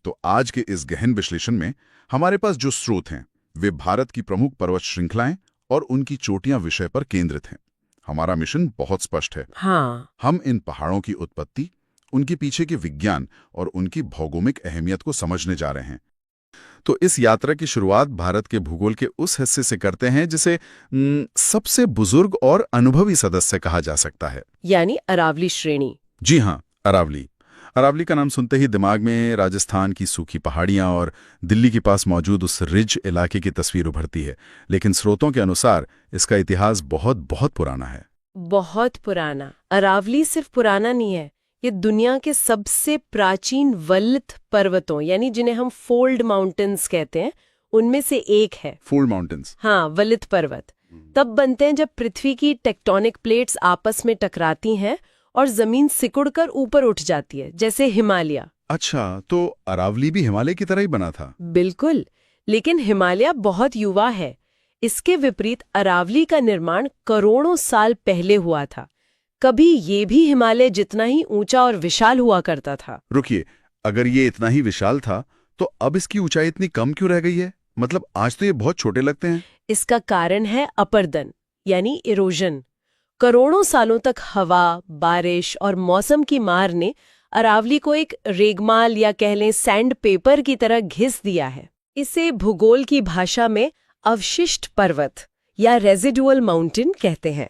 तो आज के इस गहन विश्लेषण में हमारे पास जो स्रोत हैं वे भारत की प्रमुख पर्वत श्रृंखलाएं और उनकी चोटियां विषय पर केंद्रित हैं। हमारा मिशन बहुत स्पष्ट है। हाँ। हम इन पहाड़ों की उत्पत्ति, उनके पीछे के विज्ञान और उनकी भौगोलिक अहमियत को समझने जा रहे हैं। तो इस यात्रा की शुरुआत भारत के भूगोल के उस हिस्से से करते हैं जिसे सबसे बुजुर्ग और अनुभवी सदस्य कहा जा सकता है, यानी अरावली श्रेणी। जी हाँ, अरावली। अरावली का नाम सुनते ही दिमाग में राजस्थान की सूखी पहाड़ियां और दिल्ली के पास मौजूद उस रिज इलाके की तस्वीर उभरती है, लेकिन स्रोतों के अनुसार इसका इतिहास बहुत बहुत पुराना है। बहुत पुराना। अरावली सिर्फ पुराना नहीं है, ये दुनिया के सबसे प्राचीन वलित पर्वतों यानी जिन्हें हम फोल्ड माउंटेन्स कहते हैं उनमें से एक है। Fold mountains? हाँ, वलित पर्वत तब बनते हैं जब पृथ्वी की टेक्टोनिक प्लेट्स आपस में टकराती हैं और जमीन सिकुड़कर ऊपर उठ जाती है, जैसे हिमालय। अच्छा, तो अरावली भी हिमालय की तरह ही बना था? बिल्कुल, लेकिन हिमालय बहुत युवा है। इसके विपरीत अरावली का निर्माण करोड़ों साल पहले हुआ था। कभी ये भी हिमालय जितना ही ऊंचा और विशाल हुआ करता था। रुकिए, अगर ये इतना ही विशाल था तो अब इसकी ऊंचाई इतनी कम क्यों रह गई है? मतलब आज तो ये बहुत छोटे लगते हैं। इसका कारण है अपरदन यानी इरोजन। करोड़ों सालों तक हवा, बारिश और मौसम की मार ने अरावली को एक रेगमाल या कह लें सैंड पेपर की तरह घिस दिया है। इसे भूगोल की भाषा में अवशिष्ट पर्वत या रेजिडुअल माउंटेन कहते हैं।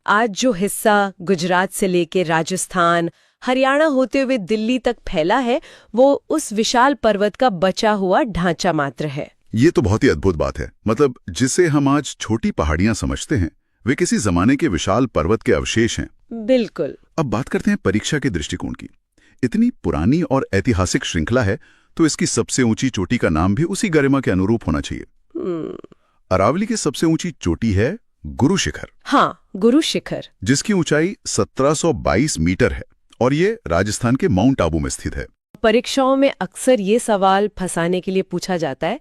आज जो हिस्सा गुजरात से लेकर राजस्थान, हरियाणा होते हुए दिल्ली तक फैला है, वो उस विशाल पर्वत का बचा हुआ ढांचा मात्र है। ये तो बहुत ही अद्भुत बात है। मतलब जिसे हम आज छोटी पहाड़ियां समझते हैं वे किसी जमाने के विशाल पर्वत के अवशेष हैं। बिल्कुल। अब बात करते हैं परीक्षा के दृष्टिकोण की। इतनी पुरानी और ऐतिहासिक श्रृंखला है तो इसकी सबसे ऊंची चोटी का नाम भी उसी गरिमा के अनुरूप होना चाहिए। अरावली की सबसे ऊंची चोटी है गुरु शिखर। हाँ, गुरु शिखर, जिसकी ऊंचाई 1722 मीटर है और ये राजस्थान के माउंट आबू में स्थित है। परीक्षाओं में अक्सर ये सवाल फंसाने के लिए पूछा जाता है।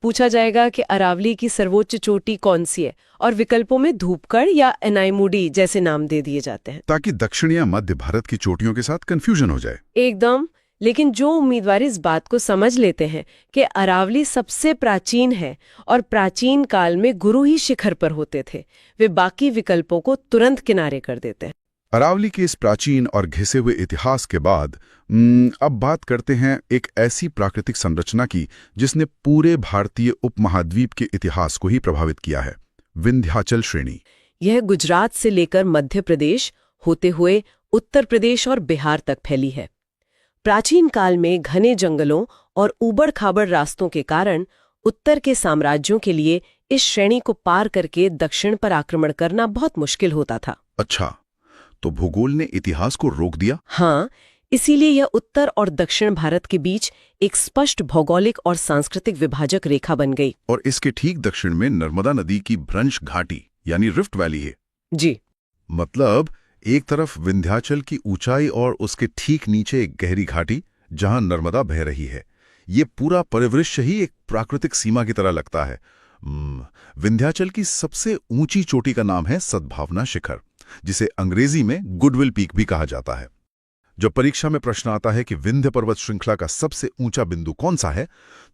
पूछा जाएगा कि अरावली की सर्वोच्च चोटी कौन सी है, और विकल्पों में धूपगढ़ या एनाईमुडी जैसे नाम दे दिए जाते हैं ताकि दक्षिण या मध्य भारत की चोटियों के साथ कंफ्यूजन हो जाए। एकदम। लेकिन जो उम्मीदवार इस बात को समझ लेते हैं कि अरावली सबसे प्राचीन है और प्राचीन काल में गुरु ही शिखर पर होते थे, वे बाकी विकल्पों को तुरंत किनारे कर देते हैं। अरावली के इस प्राचीन और घिसे हुए इतिहास के बाद अब बात करते हैं एक ऐसी प्राकृतिक संरचना की जिसने पूरे भारतीय उपमहाद्वीप के इतिहास को ही प्रभावित किया है, विंध्याचल श्रेणी। यह गुजरात से लेकर मध्य प्रदेश होते हुए उत्तर प्रदेश और बिहार तक फैली है। प्राचीन काल में घने जंगलों और ऊबड़-खाबड़ रास्तों के कारण उत्तर के साम्राज्यों के लिए इस श्रेणी को पार करके दक्षिण पर आक्रमण करना बहुत मुश्किल होता था। अच्छा, तो भूगोल ने इतिहास को रोक दिया? हाँ, इसीलिए यह उत्तर और दक्षिण भारत के बीच एक स्पष्ट भौगोलिक और सांस्कृतिक विभाजक रेखा बन गई। और इसके ठीक दक्षिण में नर्मदा नदी की भ्रंश घाटी यानी रिफ्ट वैली है। जी। मतलब एक तरफ विंध्याचल की ऊंचाई और उसके ठीक नीचे एक गहरी घाटी जहां नर्मदा बह रही है। ये पूरा परिदृश्य ही एक प्राकृतिक सीमा की तरह लगता है। विंध्याचल की सबसे ऊंची चोटी का नाम है सद्भावना शिखर, जिसे अंग्रेजी में गुडविल पीक भी कहा जाता है। जब परीक्षा में प्रश्न आता है कि विंध्य पर्वत श्रृंखला का सबसे ऊंचा बिंदु कौन सा है,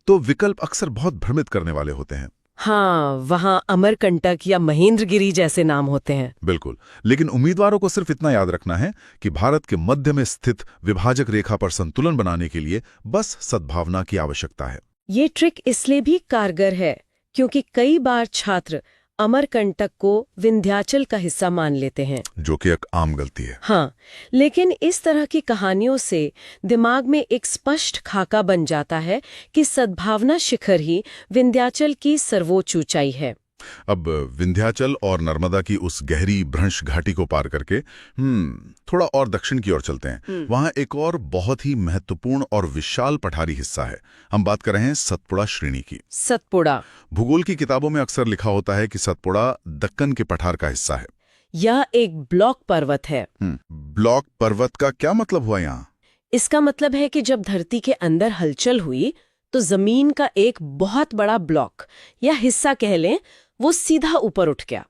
तो विकल्प अक्सर बहुत भ्रमित करने वाले होते हैं। हाँ, वहाँ अमरकंटक या महेंद्रगिरी जैसे नाम होते हैं। बिल्कुल, लेकिन उम्मीदवारों को सिर्फ इतना याद रखना है कि भारत के मध्य में स्थित विभाजक रेखा पर संतुलन बनाने के लिए बस सद्भावना की आवश्यकता है। ये ट्रिक इसलिए भी कारगर है क्योंकि कई बार छात्र अमरकंटक को विंध्याचल का हिस्सा मान लेते हैं, जो कि एक आम गलती है। हाँ, लेकिन इस तरह की कहानियों से दिमाग में एक स्पष्ट खाका बन जाता है कि सद्भावना शिखर ही विंध्याचल की सर्वोच्च ऊंचाई है। अब विंध्याचल और नर्मदा की उस गहरी भ्रंश घाटी को पार करके थोड़ा और दक्षिण की ओर चलते हैं। वहां एक और बहुत ही महत्वपूर्ण और विशाल पठारी हिस्सा है। हम बात कर रहे हैं सतपुड़ा श्रेणी की। सतपुड़ा भूगोल की किताबों में अक्सर लिखा होता है कि सतपुड़ा दक्कन के पठार का हिस्सा है। यह एक ब्लॉक पर्वत है। ब्लॉक पर्वत का क्या मतलब हुआ यहाँ? इसका मतलब है कि जब धरती के अंदर हलचल हुई तो जमीन का एक बहुत बड़ा ब्लॉक या हिस्सा कह लें, वो सीधा ऊपर उठ गया।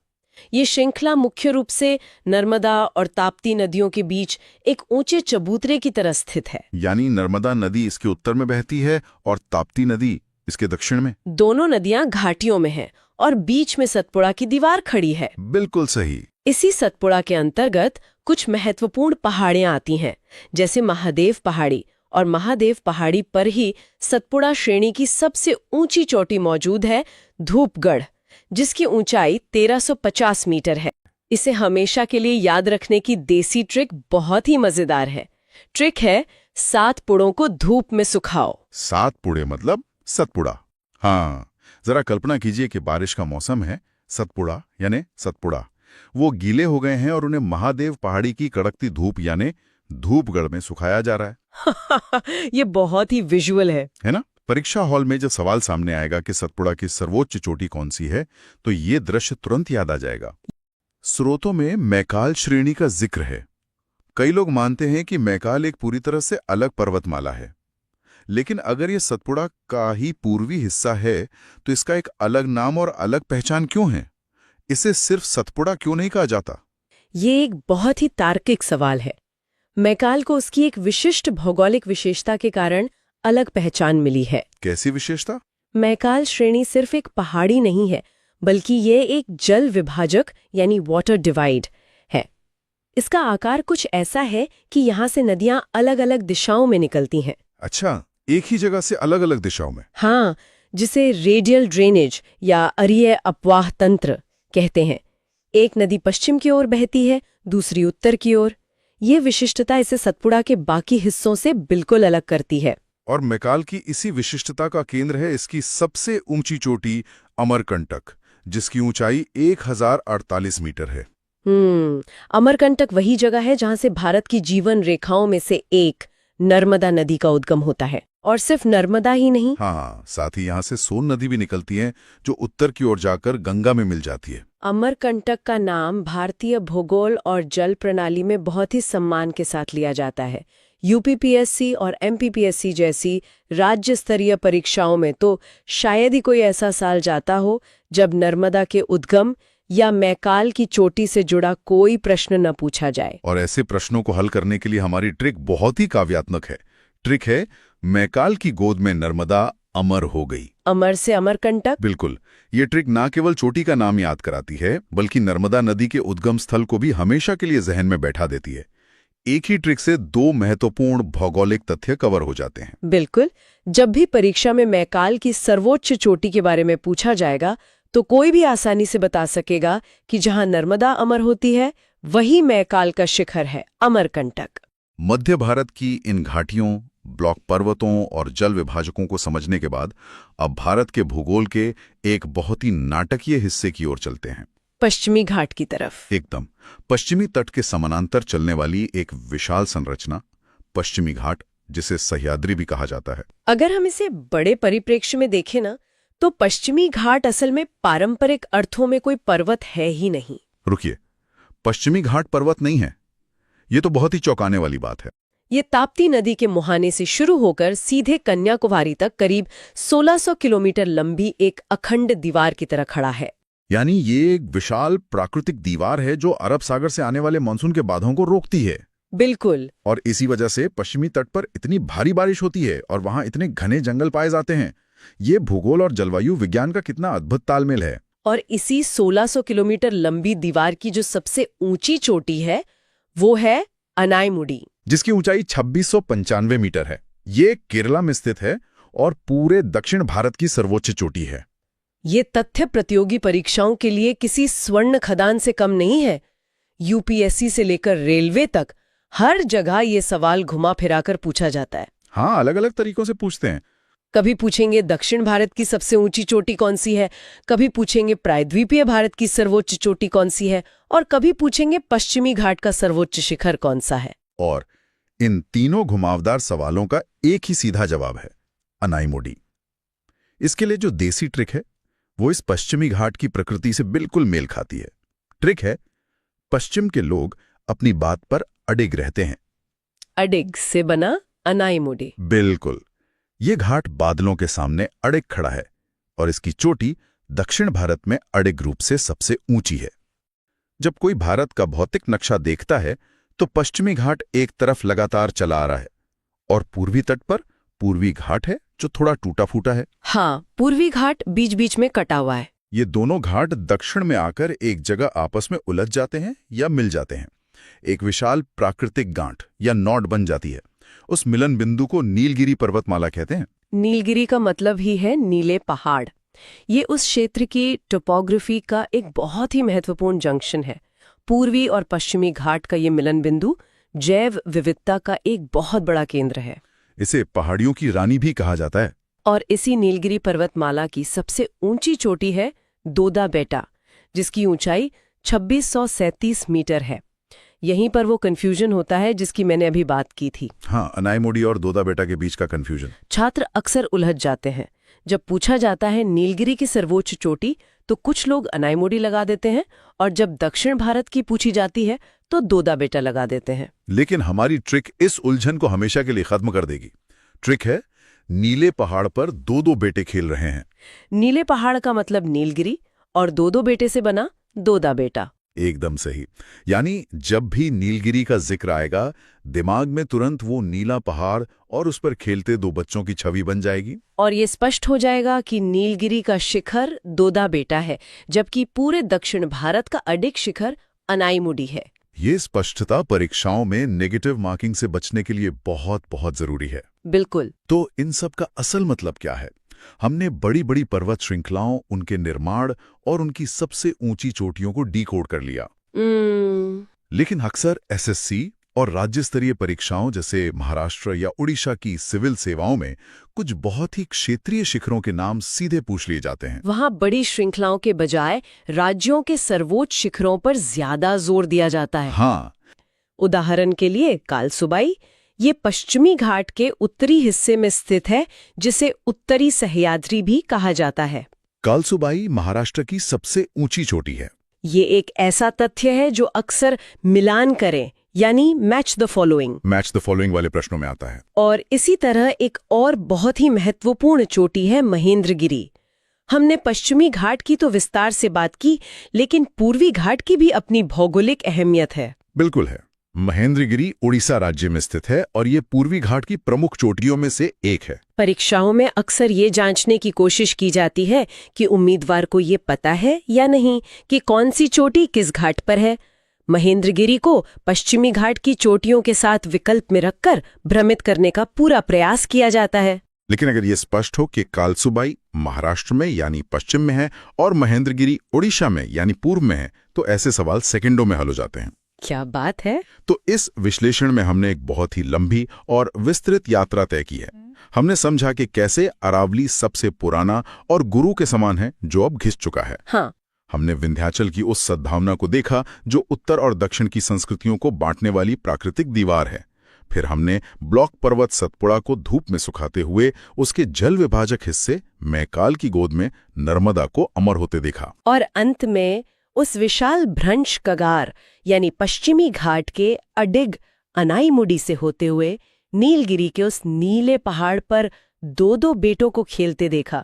ये श्रृंखला मुख्य रूप से नर्मदा और ताप्ती नदियों के बीच एक ऊंचे चबूतरे की तरह स्थित है। यानी नर्मदा नदी इसके उत्तर में बहती है और ताप्ती नदी इसके दक्षिण में। दोनों नदियां घाटियों में हैं और बीच में सतपुड़ा की दीवार खड़ी है। बिल्कुल सही। इसी सतपुड़ा के अंतर्गत कुछ महत्वपूर्ण पहाड़ियां आती हैं, जैसे महादेव पहाड़ी, और महादेव पहाड़ी पर ही सतपुड़ा श्रेणी की सबसे ऊंची चोटी मौजूद है, धूपगढ़, जिसकी ऊंचाई 1350 मीटर है। इसे हमेशा के लिए याद रखने की देसी ट्रिक बहुत ही मजेदार है। ट्रिक है 7 पुड़ों को धूप में सुखाओ। 7 पुड़े मतलब सतपुड़ा। हाँ, जरा कल्पना कीजिए कि बारिश का मौसम है, सतपुड़ा यानी सतपुड़ा वो गीले हो गए हैं और उन्हें महादेव पहाड़ी की कड़कती धूप यानी धूपगढ़ में सुखाया जा रहा है। ये बहुत ही विजुअल है ना? परीक्षा हॉल में जब सवाल सामने आएगा कि सतपुड़ा की सर्वोच्च चोटी कौन सी है, तो ये दृश्य तुरंत याद आ जाएगा। स्रोतों में मैकाल श्रेणी का जिक्र है। कई लोग मानते हैं कि मैकाल एक पूरी तरह से अलग पर्वतमाला है, लेकिन अगर ये सतपुड़ा का ही पूर्वी हिस्सा है तो इसका एक अलग नाम और अलग पहचान क्यों है? इसे सिर्फ सतपुड़ा क्यों नहीं कहा जाता? ये एक बहुत ही तार्किक सवाल है। मैकाल को उसकी एक विशिष्ट भौगोलिक विशेषता के कारण अलग पहचान मिली है। कैसी विशेषता? मैकाल श्रेणी सिर्फ एक पहाड़ी नहीं है, बल्कि ये एक जल विभाजक यानी वाटर डिवाइड है। इसका आकार कुछ ऐसा है कि यहाँ से नदियां अलग अलग दिशाओं में निकलती हैं। अच्छा, एक ही जगह से अलग अलग दिशाओं में? हाँ, जिसे रेडियल ड्रेनेज या अरीय अपवाह तंत्र कहते हैं। एक नदी पश्चिम की ओर बहती है, दूसरी उत्तर की ओर। ये विशिष्टता इसे सतपुड़ा के बाकी हिस्सों से बिल्कुल अलग करती है। और मैकाल की इसी विशिष्टता का केंद्र है इसकी सबसे ऊंची चोटी अमरकंटक, जिसकी ऊंचाई 1048 मीटर है। अमरकंटक वही जगह है जहां से भारत की जीवन रेखाओं में से एक नर्मदा नदी का उद्गम होता है। और सिर्फ नर्मदा ही नहीं, हाँ, साथ ही यहाँ से सोन नदी भी निकलती है, जो उत्तर की ओर जाकर गंगा में मिल जाती है। अमरकंटक का नाम भारतीय भूगोल और जल प्रणाली में बहुत ही सम्मान के साथ लिया जाता है। यूपीपीएससी और एमपीपीएससी जैसी राज्य स्तरीय परीक्षाओं में तो शायद ही कोई ऐसा साल जाता हो जब नर्मदा के उद्गम या मैकाल की चोटी से जुड़ा कोई प्रश्न न पूछा जाए। और ऐसे प्रश्नों को हल करने के लिए हमारी ट्रिक बहुत ही काव्यात्मक है। ट्रिक है मैकाल की गोद में नर्मदा अमर हो गई। अमर से अमरकंटक। बिल्कुल। ये ट्रिक ना केवल चोटी का नाम याद कराती है, बल्कि नर्मदा नदी के उद्गम स्थल को भी हमेशा के लिए जहन में बैठा देती है। एक ही ट्रिक से 2 महत्वपूर्ण भौगोलिक तथ्य कवर हो जाते हैं। बिल्कुल। जब भी परीक्षा में मैकाल की सर्वोच्च चोटी के बारे में पूछा जाएगा तो कोई भी आसानी से बता सकेगा कि जहां नर्मदा अमर होती है वही मैकाल का शिखर है, अमरकंटक। मध्य भारत की इन घाटियों, ब्लॉक पर्वतों और जल विभाजकों को समझने के बाद अब भारत के भूगोल के एक बहुत ही नाटकीय हिस्से की ओर चलते हैं, पश्चिमी घाट की तरफ। एकदम पश्चिमी तट के समानांतर चलने वाली एक विशाल संरचना, पश्चिमी घाट, जिसे सह्याद्री भी कहा जाता है। अगर हम इसे बड़े परिप्रेक्ष्य में देखें ना, तो पश्चिमी घाट असल में पारंपरिक अर्थों में कोई पर्वत है ही नहीं। रुकिए, पश्चिमी घाट पर्वत नहीं है? ये तो बहुत ही चौंकाने वाली बात है। ये ताप्ती नदी के मुहाने से शुरू होकर सीधे कन्याकुमारी तक करीब 1600 किलोमीटर लंबी एक अखंड दीवार की तरह खड़ा है। यानी ये एक विशाल प्राकृतिक दीवार है जो अरब सागर से आने वाले मानसून के बादलों को रोकती है। बिल्कुल। और इसी वजह से पश्चिमी तट पर इतनी भारी बारिश होती है और वहां इतने घने जंगल पाए जाते हैं। ये भूगोल और जलवायु विज्ञान का कितना अद्भुत तालमेल है। और इसी 1600 किलोमीटर लंबी दीवार की जो सबसे ऊंची चोटी है वो है अनायमुडी, जिसकी ऊंचाई 2695 मीटर है। ये केरला में स्थित है और पूरे दक्षिण भारत की सर्वोच्च चोटी है। ये तथ्य प्रतियोगी परीक्षाओं के लिए किसी स्वर्ण खदान से कम नहीं है। यूपीएससी से लेकर रेलवे तक हर जगह ये सवाल घुमा फिराकर पूछा जाता है। हाँ, अलग अलग तरीकों से पूछते हैं। कभी पूछेंगे दक्षिण भारत की सबसे ऊंची चोटी कौन सी है, कभी पूछेंगे प्रायद्वीपीय भारत की सर्वोच्च चोटी कौन सी है, और कभी पूछेंगे पश्चिमी घाट का सर्वोच्च शिखर कौन सा है। और इन तीनों घुमावदार सवालों का एक ही सीधा जवाब है, अनायमुडी। इसके लिए जो देसी ट्रिक है वो इस पश्चिमी घाट की प्रकृति से बिल्कुल मेल खाती है। ट्रिक है, पश्चिम के लोग अपनी बात पर अडिग रहते हैं। अडिग से बना अनायमुडी। बिल्कुल। ये घाट बादलों के सामने अडिग खड़ा है और इसकी चोटी दक्षिण भारत में अडिग रूप से सबसे ऊंची है। जब कोई भारत का भौतिक नक्शा देखता है तो पश्चिमी घाट एक तरफ लगातार चला आ रहा है और पूर्वी तट पर पूर्वी घाट है जो थोड़ा टूटा फूटा है। हाँ, पूर्वी घाट बीच बीच में कटा हुआ है। ये दोनों घाट दक्षिण में आकर एक जगह आपस में उलझ जाते हैं या मिल जाते हैं। एक विशाल प्राकृतिक गांठ या नॉड बन जाती है। उस मिलन बिंदु को नीलगिरी पर्वतमाला कहते हैं। नीलगिरी का मतलब ही है नीले पहाड़। ये उस क्षेत्र की टोपोग्राफी का एक बहुत ही महत्वपूर्ण जंक्शन है। पूर्वी और पश्चिमी घाट का ये मिलन बिंदु जैव विविधता का एक बहुत बड़ा केंद्र है। इसे पहाड़ियों की रानी भी कहा जाता है। और इसी नीलगिरी पर्वतमाला की सबसे ऊंची चोटी है दोदा बेटा, जिसकी ऊंचाई 2637 मीटर है। यहीं पर वो कंफ्यूजन होता है जिसकी मैंने अभी बात की थी। हाँ, अनाईमुडी और दोदा बेटा के बीच का कंफ्यूजन। छात्र अक्सर उलझ जाते हैं। जब पूछा जाता है नीलगिरी की सर्वोच्च चोटी तो कुछ लोग अनाईमुडी लगा देते हैं, और जब दक्षिण भारत की पूछी जाती है तो दोदा बेटा लगा देते हैं। लेकिन हमारी ट्रिक इस उलझन को हमेशा के लिए खत्म कर देगी। ट्रिक है, नीले पहाड़ पर दो दो बेटे खेल रहे हैं। नीले पहाड़ का मतलब नीलगिरी, और दो दो बेटे से बना दोदा बेटा। एकदम सही। यानी जब भी नीलगिरी का जिक्र आएगा, दिमाग में तुरंत वो नीला पहाड़ और उस पर खेलते दो बच्चों की छवि बन जाएगी। और ये स्पष्ट हो जाएगा कि नीलगिरी का शिखर दोदा बेटा है, जबकि पूरे दक्षिण भारत का अडिग शिखर अनाईमुडी है। ये स्पष्टता परीक्षाओं में नेगेटिव मार्किंग से बचने के लिए बहुत बहुत जरूरी है। बिल्कुल। तो इन सब का असल मतलब क्या है? हमने बड़ी बड़ी पर्वत श्रृंखलाओं, उनके निर्माण और उनकी सबसे ऊंची चोटियों को डीकोड कर लिया। लेकिन अक्सर एसएससी और राज्य स्तरीय परीक्षाओं जैसे महाराष्ट्र या उड़ीसा की सिविल सेवाओं में कुछ बहुत ही क्षेत्रीय शिखरों के नाम सीधे पूछ लिए जाते हैं। वहाँ बड़ी श्रृंखलाओं के बजाय राज्यों के सर्वोच्च शिखरों पर ज्यादा जोर दिया जाता है। हाँ, उदाहरण के लिए कालसुबाई, ये पश्चिमी घाट के उत्तरी हिस्से में स्थित है, जिसे उत्तरी सह्याद्री भी कहा जाता है। कालसुबाई महाराष्ट्र की सबसे ऊंची चोटी है। ये एक ऐसा तथ्य है जो अक्सर मिलान करें, यानी मैच द फॉलोइंग वाले प्रश्नों में आता है। और इसी तरह एक और बहुत ही महत्वपूर्ण चोटी है महेंद्रगिरी। हमने पश्चिमी घाट की तो विस्तार से बात की, लेकिन पूर्वी घाट की भी अपनी भौगोलिक अहमियत है। बिल्कुल है। महेंद्रगिरी उड़ीसा राज्य में स्थित है और ये पूर्वी घाट की प्रमुख चोटियों में से एक है। परीक्षाओं में अक्सर ये जांचने की कोशिश की जाती है कि उम्मीदवार को ये पता है या नहीं कि कौन सी चोटी किस घाट पर है। महेंद्रगिरी को पश्चिमी घाट की चोटियों के साथ विकल्प में रखकर भ्रमित करने का पूरा प्रयास किया जाता है। लेकिन अगर ये स्पष्ट हो कि कालसुबाई महाराष्ट्र में यानी पश्चिम में है और महेंद्रगिरी उड़ीसा में यानी पूर्व में है, तो ऐसे सवाल सेकंडों में हल हो जाते हैं। क्या बात है। तो इस विश्लेषण में हमने एक बहुत ही लंबी और विस्तृत यात्रा तय की है। हमने समझा कि कैसे अरावली सबसे पुराना और गुरु के समान है जो अब घिस चुका है। हाँ। हमने विंध्याचल की उस सद्भावना को देखा जो उत्तर और दक्षिण की संस्कृतियों को बांटने वाली प्राकृतिक दीवार है। फिर हमने ब्लॉक पर्वत सतपुड़ा को धूप में सुखाते हुए उसके जल विभाजक हिस्से मैकाल की गोद में नर्मदा को अमर होते देखा। और अंत में उस विशाल भ्रंश कगार यानी पश्चिमी घाट के अडिग अनाईमुडी से होते हुए नीलगिरी के उस नीले पहाड़ पर दो दो बेटों को खेलते देखा।